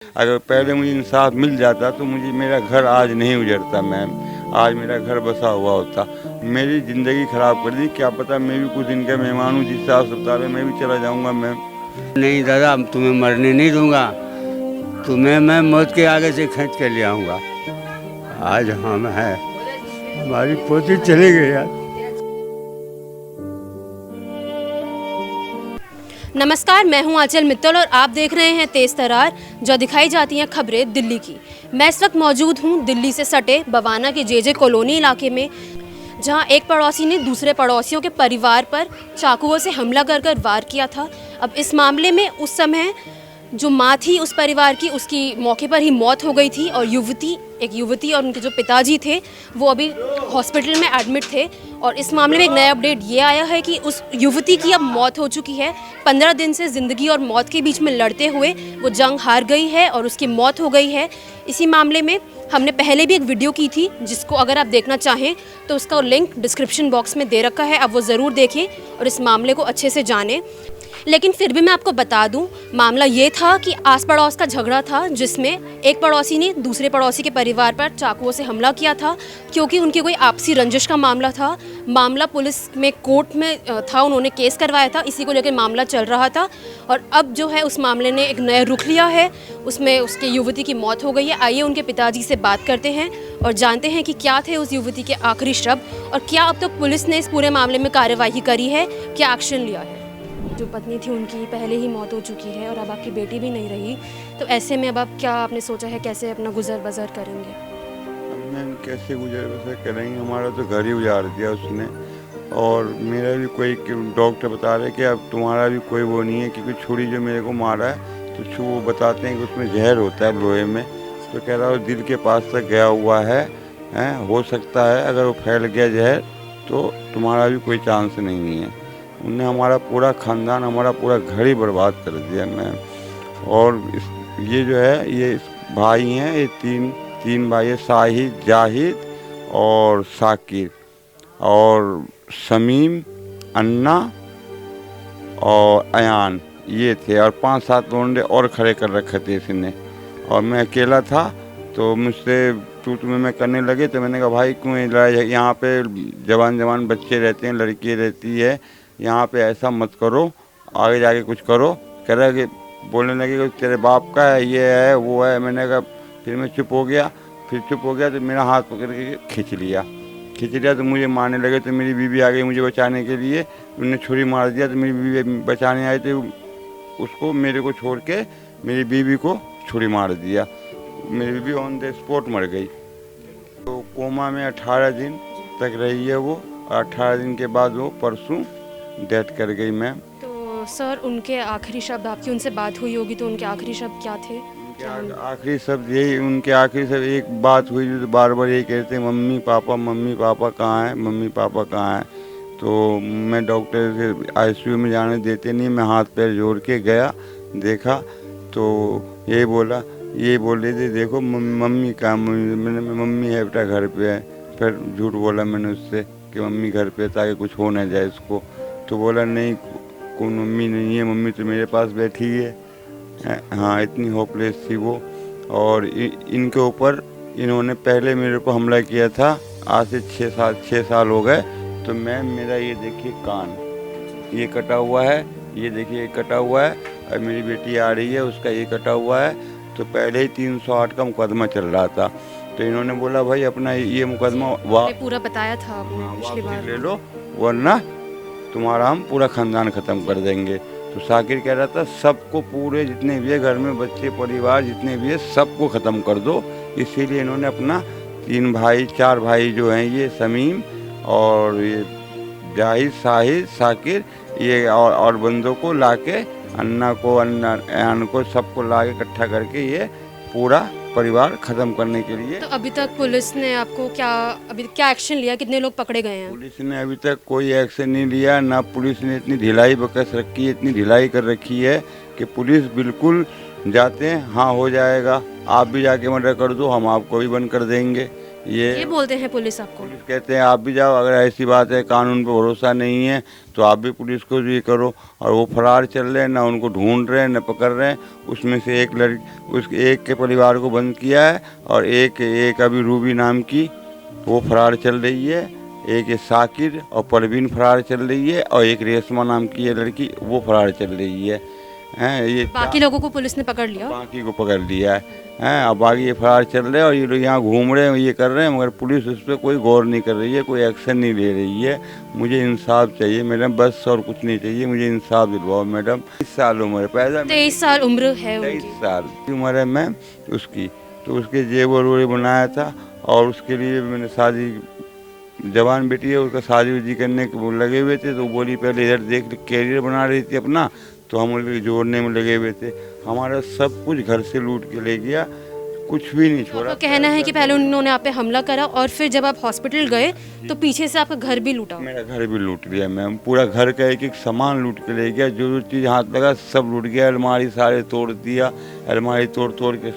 अगर पहले मुझे इंसाफ मिल जाता तो मुझे मेरा घर आज नहीं उजड़ता मैम, आज मेरा घर बसा हुआ होता। मेरी ज़िंदगी ख़राब कर दी, क्या पता मैं भी कुछ दिन का मेहमान हूँ, जिस अस्पताल में मैं भी चला जाऊँगा मैम। नहीं दादा, तुम्हें मरने नहीं दूंगा। तुम्हें मैं मौत के आगे से खींच के ले आऊँगा। आज हम हैं, हमारी पोती चली गई यार। नमस्कार, मैं हूं आंचल मित्तल और आप देख रहे हैं तेज तरार, जो दिखाई जाती हैं खबरें दिल्ली की। मैं इस वक्त मौजूद हूं दिल्ली से सटे बवाना के जे कॉलोनी इलाके में, जहां एक पड़ोसी ने दूसरे पड़ोसियों के परिवार पर चाकुओं से हमला कर वार किया था। अब इस मामले में उस समय जो माँ थी उस परिवार की, उसकी मौके पर ही मौत हो गई थी और एक युवती और उनके जो पिताजी थे वो अभी हॉस्पिटल में एडमिट थे। और इस मामले में एक नया अपडेट ये आया है कि उस युवती की अब मौत हो चुकी है। 15 दिन से ज़िंदगी और मौत के बीच में लड़ते हुए वो जंग हार गई है और उसकी मौत हो गई है। इसी मामले में हमने पहले भी एक वीडियो की थी, जिसको अगर आप देखना चाहें तो उसका लिंक डिस्क्रिप्शन बॉक्स में दे रखा है, आप वो ज़रूर देखें और इस मामले को अच्छे से जानें। लेकिन फिर भी मैं आपको बता दूं, मामला ये था कि आस पड़ोस का झगड़ा था, जिसमें एक पड़ोसी ने दूसरे पड़ोसी के परिवार पर चाकुओं से हमला किया था, क्योंकि उनकी कोई आपसी रंजिश का मामला था। मामला पुलिस में कोर्ट में था, उन्होंने केस करवाया था, इसी को लेकर मामला चल रहा था। और अब जो है उस मामले ने एक नया रुख लिया है, उसमें उसके युवती की मौत हो गई है। आइए उनके पिताजी से बात करते हैं और जानते हैं कि क्या थे उस युवती के आखिरी शब्द और क्या अब तक पुलिस ने इस पूरे मामले में कार्यवाही करी है, क्या एक्शन लिया है। जो पत्नी थी उनकी पहले ही मौत हो चुकी है और अब आपकी बेटी भी नहीं रही, तो ऐसे में अब आप क्या आपने सोचा है कैसे अपना गुजर बसर करेंगे? अब मैम कैसे गुजर बसर करेंगे, हमारा तो घर ही उजाड़ दिया उसने। और मेरा भी कोई डॉक्टर बता रहे कि अब तुम्हारा भी कोई वो नहीं है, क्योंकि छुरी जो मेरे को मारा है तो वो बताते हैं कि उसमें जहर होता है लोहे में। तो कह रहा है दिल के पास तक गया हुआ है, हो सकता है अगर वो फैल गया जहर तो तुम्हारा भी कोई चांस नहीं है। उनने हमारा पूरा ख़ानदान, हमारा पूरा घर ही बर्बाद कर दिया मैम। और ये जो है ये भाई हैं, ये तीन भाई है, साहिद, जाहिद और साकिर और शमीम, अन्ना और अयान, ये थे। और 5-7 लोंडे और खड़े कर रखे थे इसने, और मैं अकेला था। तो मुझसे तू में करने लगे, तो मैंने कहा भाई क्यों लड़ाई है, यहाँ पे जवान बच्चे रहते हैं, लड़की रहती है, यहाँ पे ऐसा मत करो, आगे जाके कुछ करो। कह रहा कि बोलने लगे कि तेरे बाप का है, ये है वो है। मैंने कहा, फिर मैं चुप हो गया। तो मेरा हाथ पकड़ के खींच लिया तो मुझे मारने लगे। तो मेरी बीवी आ गई मुझे बचाने के लिए, उन्होंने छुरी मार दिया। तो मेरी बीवी बचाने आए थे, उसको मेरे को छोड़ के मेरी बीवी को छुरी मार दिया। मेरी बीवी ऑन द स्पॉट मर गई। तो कोमा में 18 दिन तक रही है वो। 18 दिन के बाद वो परसों डेथ कर गई मैम। तो सर उनके आखिरी शब्द, आपकी उनसे बात हुई होगी, तो उनके आखिरी शब्द क्या थे? आखिरी शब्द यही, उनके आखिरी शब्द एक बात हुई तो बार बार यही कहते हैं, मम्मी पापा कहाँ हैं, मम्मी पापा कहाँ हैं। तो मैं डॉक्टर से आईसीयू में जाने देते नहीं, मैं हाथ पैर जोड़ के गया, देखा तो यही बोल रहे थे, देखो मम्मी कहाँ। मैंने मम्मी है बेटा घर पे है। फिर झूठ बोला मैंने उससे कि मम्मी घर पे, ताकि कुछ हो ना जाए इसको। तो बोला नहीं, कोई मम्मी नहीं है, मम्मी तो मेरे पास बैठी है। हाँ, इतनी होपलेस थी वो। और इनके ऊपर इन्होंने पहले मेरे को हमला किया था, आज से 6 साल हो गए। तो मैं, मेरा ये देखिए कान ये कटा हुआ है, ये देखिए ये कटा हुआ है, और मेरी बेटी आ रही है उसका ये कटा हुआ है। तो पहले ही 308 का मुकदमा चल रहा था। तो इन्होंने बोला भाई अपना ये मुकदमा पूरा बताया था आपने पिछली बार, ले लो, वरना तुम्हारा हम पूरा ख़ानदान ख़त्म कर देंगे। तो साकिर कह रहा था सबको, पूरे जितने भी है घर में बच्चे परिवार जितने भी है सबको ख़त्म कर दो। इसीलिए इन्होंने अपना 4 भाई जो हैं, ये शमीम और ये जाहिद, साहिद, साकिर, ये और बंदों को लाके, अन्ना को सबको लाके इकट्ठा करके ये पूरा परिवार ख़त्म करने के लिए। तो अभी तक पुलिस ने आपको क्या एक्शन लिया? कितने लोग पकड़े गए हैं? पुलिस ने अभी तक कोई एक्शन नहीं लिया ना। पुलिस ने इतनी ढिलाई बकस रखी है, इतनी ढिलाई कर रखी है कि पुलिस बिल्कुल जाते हैं, हाँ हो जाएगा, आप भी जाके मर्डर कर दो, हम आपको भी बंद कर देंगे। ये बोलते हैं पुलिस आपको? पुलिस कहते हैं आप भी जाओ, अगर ऐसी बात है कानून पे भरोसा नहीं है तो आप भी पुलिस को ये करो। और वो फरार चल रहे हैं, ना उनको ढूंढ रहे हैं ना पकड़ रहे हैं। उसमें से एक लड़की, उस एक के परिवार को बंद किया है और एक अभी रूबी नाम की वो फरार चल रही है। एक ये साकिर और परवीन फरार चल रही है और एक रेशमा नाम की ये लड़की वो फरार चल रही है। हैं ये बाकी लोगों को पुलिस ने पकड़ लिया? बाकी को पकड़ लिया है। अब बाकी ये फरार चल रहे हैं और ये लोग यहाँ घूम रहे हैं, ये कर रहे हैं, मगर पुलिस उस पर कोई गौर नहीं कर रही है, कोई एक्शन नहीं ले रही है। मुझे इंसाफ चाहिए मैडम, बस और कुछ नहीं चाहिए, मुझे इंसाफ दिलवाओ मैडम। 23 साल उम्र है, पैदा 23 साल उम्र है 23 उनकी। साल की उम्र है मैम उसकी। तो उसके जेब और रोड़े बनाया था और उसके लिए मैंने शादी, जवान बेटी है उसका शादी उदी करने के वो लगे हुए थे। तो बोली पहले इधर देख, कैरियर बना रही थी अपना, तो हम उनके जोड़ने में लगे हुए थे। हमारा सब कुछ घर से लूट के ले गया, कुछ भी नहीं छोड़ा। आपका कहना है कि पहले उन्होंने आप पे हमला करा और फिर जब आप हॉस्पिटल गए तो पीछे से आपका घर भी लूटा? मेरा घर भी लूट लिया मैम, पूरा घर का एक एक सामान लूट के ले गया, जो जो चीज़ हाथ लगा सब लूट गया। अलमारी सारे तोड़ दिया, अलमारी तोड़ तोड़ के,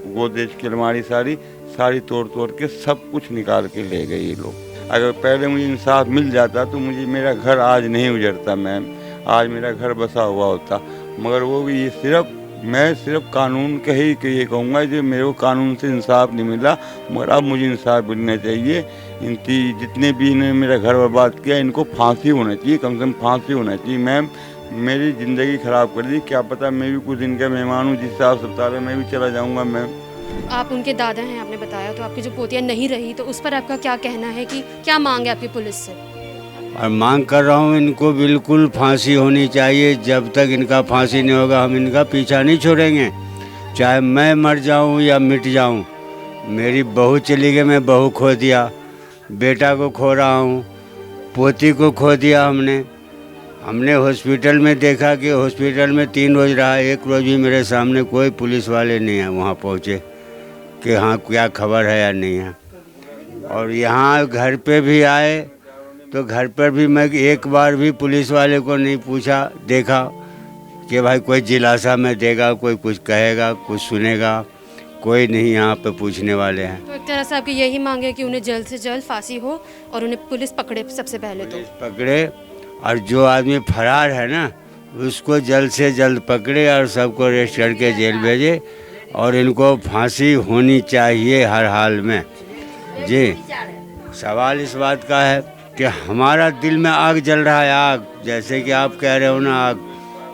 गोदरेज की अलमारी सारी तोड़ तोड़ के सब कुछ निकाल के ले गए ये लोग। अगर पहले मुझे इंसाफ मिल जाता तो मुझे मेरा घर आज नहीं उजड़ता मैम, आज मेरा घर बसा हुआ होता। मगर वो भी ये मैं सिर्फ कानून के ही ये कहूँगा, जो मेरे को कानून से इंसाफ नहीं मिला, मगर अब मुझे इंसाफ मिलना चाहिए। जितने भी इन्होंने मेरा घर बर्बाद किया इनको फांसी होना चाहिए, कम से कम फांसी होना चाहिए मैम। मेरी ज़िंदगी ख़राब कर दी, क्या पता मैं भी कुछ दिन का मेहमान हूँ, जिस हिसाब से बता रहे मैं भी चला जाऊँगा मैम। आप उनके दादा हैं आपने बताया, तो आपकी जो पोतियाँ नहीं रही तो उस पर आपका क्या कहना है कि क्या मांग है आपकी पुलिस से? और मांग कर रहा हूँ इनको बिल्कुल फांसी होनी चाहिए। जब तक इनका फांसी नहीं होगा हम इनका पीछा नहीं छोड़ेंगे, चाहे मैं मर जाऊँ या मिट जाऊँ। मेरी बहू चली गई, मैं बहू खो दिया, बेटा को खो रहा हूँ, पोती को खो दिया। हमने हॉस्पिटल में देखा कि हॉस्पिटल में 3 रोज़ रहा, 1 रोज़ भी मेरे सामने कोई पुलिस वाले नहीं है वहाँ पहुँचे कि हाँ क्या खबर है या नहीं है। और यहाँ घर पे भी आए तो घर पर भी मैं एक बार भी पुलिस वाले को नहीं पूछा देखा कि भाई कोई दिलासा में देगा, कोई कुछ कहेगा, कुछ सुनेगा, कोई नहीं यहाँ पे पूछने वाले हैं। तो एक तरह से आपकी यही मांग है कि उन्हें जल्द से जल्द फांसी हो और उन्हें पुलिस पकड़े सबसे पहले तो? पकड़े, और जो आदमी फरार है ना उसको जल्द से जल्द पकड़े और सबको अरेस्ट करके जेल भेजे। और इनको फांसी होनी चाहिए हर हाल में जी। सवाल इस बात का है कि हमारा दिल में आग जल रहा है, आग, जैसे कि आप कह रहे हो ना,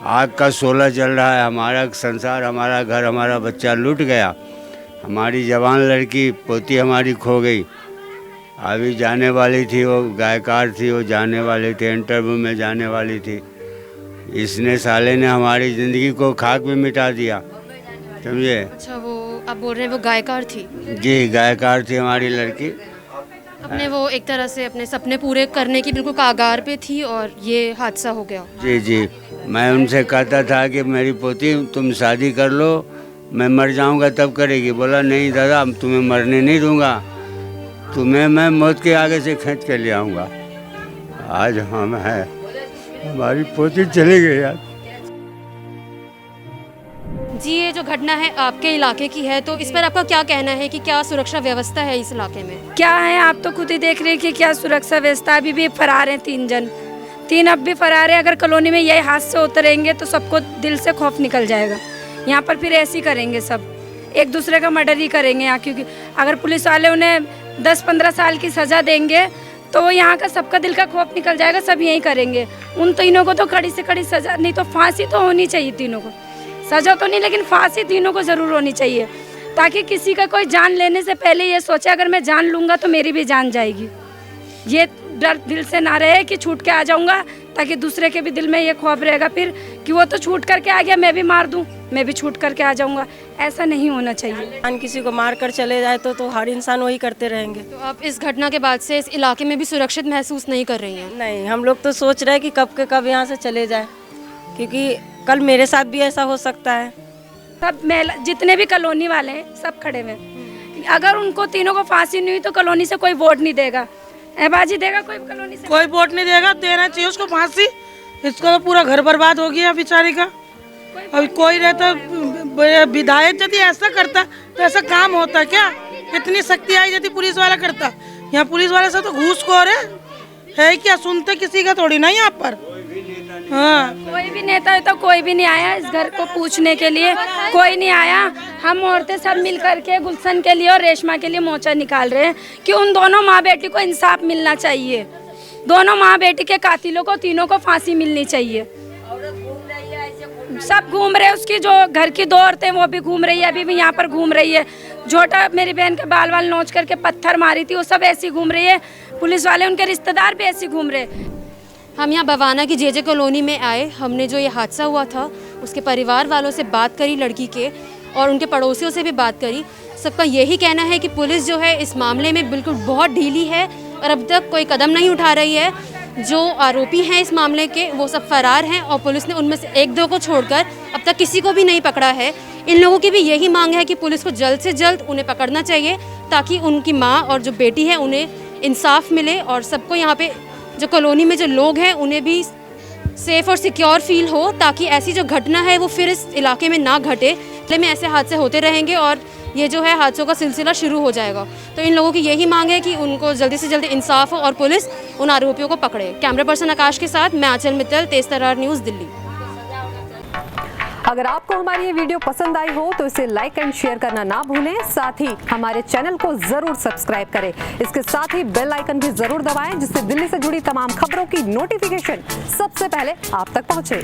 आग का शोला जल रहा है। हमारा संसार, हमारा घर, हमारा बच्चा लूट गया, हमारी जवान लड़की पोती हमारी खो गई। अभी जाने वाली थी, वो गायकार थी, वो जाने वाली थी, इंटरव्यू में जाने वाली थी। इसने साले ने हमारी ज़िंदगी को खाक में मिटा दिया, समझे। अच्छा, वो आप बोल रहे हैं वो गायकार थी? जी, गायकार थी हमारी लड़की। अपने वो एक तरह से अपने सपने पूरे करने की बिल्कुल कागार पे थी और ये हादसा हो गया। जी जी, मैं उनसे कहता था कि मेरी पोती तुम शादी कर लो, मैं मर जाऊंगा तब करेगी। बोला नहीं दादा, तुम्हें मरने नहीं दूंगा, तुम्हें मैं मौत के आगे से खींच के ले आऊँगा। आज हम हैं, हमारी पोती चली गई यार। जी, ये जो घटना है आपके इलाके की है, तो इस पर आपका क्या कहना है कि क्या सुरक्षा व्यवस्था है इस इलाके में? क्या है, आप तो खुद ही देख रहे हैं कि क्या सुरक्षा व्यवस्था। अभी भी फरार हैं 3 जन, 3 अब भी फरार हैं। अगर कॉलोनी में यही हादसे होते रहेंगे तो सबको दिल से खौफ निकल जाएगा। यहाँ पर फिर ऐसे ही करेंगे, सब एक दूसरे का मर्डर ही करेंगे यहाँ। क्योंकि अगर पुलिस वाले उन्हें 10-15 साल की सज़ा देंगे तो यहाँ का सबका दिल का खौफ निकल जाएगा, सब यही करेंगे। उन तीनों को तो कड़ी से कड़ी सज़ा, नहीं तो फांसी तो होनी चाहिए तीनों को। सजा तो नहीं, लेकिन फांसी तीनों को ज़रूर होनी चाहिए, ताकि किसी का कोई जान लेने से पहले ये सोचे अगर मैं जान लूँगा तो मेरी भी जान जाएगी। ये डर दिल से ना रहे कि छूट के आ जाऊँगा, ताकि दूसरे के भी दिल में ये खौफ रहेगा फिर कि वो तो छूट करके आ गया, मैं भी मार दूँ, मैं भी छूट करके आ जाऊँगा। ऐसा नहीं होना चाहिए। किसी को मार कर चले जाए तो हर इंसान वही करते रहेंगे। तो आप इस घटना के बाद से इस इलाके में भी सुरक्षित महसूस नहीं कर रही हैं? नहीं, हम लोग तो सोच रहे हैं कि कब के कब यहाँ से चले जाए, क्योंकि कल मेरे साथ भी ऐसा हो सकता है। सब जितने भी कॉलोनी वाले हैं सब खड़े हुए। अगर उनको तीनों को फांसी नहीं हुई तो कॉलोनी से कोई वोट नहीं देगा। बाजी देगा कोई कॉलोनी से? कोई वोट नहीं देगा, देना चाहिए उसको फांसी। इसका तो पूरा घर बर्बाद हो गया बेचारी का। अभी कोई रहता, विधायक यदि ऐसा करता तो ऐसा काम होता क्या? इतनी सख्ती आई जाती पुलिस वाला करता। यहाँ पुलिस वाले से तो घूसखोर है क्या, सुनते किसी का थोड़ी ना यहाँ पर। हाँ, कोई भी नेता है तो कोई भी नहीं आया इस घर को पूछने के लिए, कोई नहीं आया। हम औरतें सब मिल करके गुलशन के लिए और रेशमा के लिए मोर्चा निकाल रहे हैं कि उन दोनों माँ बेटी को इंसाफ मिलना चाहिए। दोनों माँ बेटी के कातिलों को तीनों को फांसी मिलनी चाहिए। सब घूम रहे हैं, उसकी जो घर की 2 औरतें वो भी घूम रही है, अभी भी यहाँ पर घूम रही है। झोटा मेरी बहन के बाल नोच करके पत्थर मारी थी, वो सब ऐसी घूम रही है। पुलिस वाले उनके रिश्तेदार भी ऐसी घूम रहे हैं। हम यहाँ बवाना की जेजे कॉलोनी में आए। हमने जो ये हादसा हुआ था उसके परिवार वालों से बात करी, लड़की के, और उनके पड़ोसियों से भी बात करी। सबका यही कहना है कि पुलिस जो है इस मामले में बिल्कुल बहुत ढीली है और अब तक कोई कदम नहीं उठा रही है। जो आरोपी हैं इस मामले के वो सब फरार हैं और पुलिस ने उनमें से 1-2 को छोड़कर अब तक किसी को भी नहीं पकड़ा है। इन लोगों की भी यही मांग है कि पुलिस को जल्द से जल्द उन्हें पकड़ना चाहिए ताकि उनकी माँ और जो बेटी है उन्हें इंसाफ मिले और सबको यहाँ पे जो कॉलोनी में जो लोग हैं उन्हें भी सेफ़ और सिक्योर फील हो, ताकि ऐसी जो घटना है वो फिर इस इलाके में ना घटे। में ऐसे हादसे होते रहेंगे और ये जो है हादसों का सिलसिला शुरू हो जाएगा। तो इन लोगों की यही मांग है कि उनको जल्दी से जल्दी इंसाफ हो और पुलिस उन आरोपियों को पकड़े। कैमरा पर्सन आकाश के साथ मैं आंचल मित्तल, तेज तर्रार न्यूज़, दिल्ली। अगर आपको हमारी ये वीडियो पसंद आई हो तो इसे लाइक एंड शेयर करना ना भूलें। साथ ही हमारे चैनल को जरूर सब्सक्राइब करें। इसके साथ ही बेल आइकन भी जरूर दबाएं जिससे दिल्ली से जुड़ी तमाम खबरों की नोटिफिकेशन सबसे पहले आप तक पहुंचे।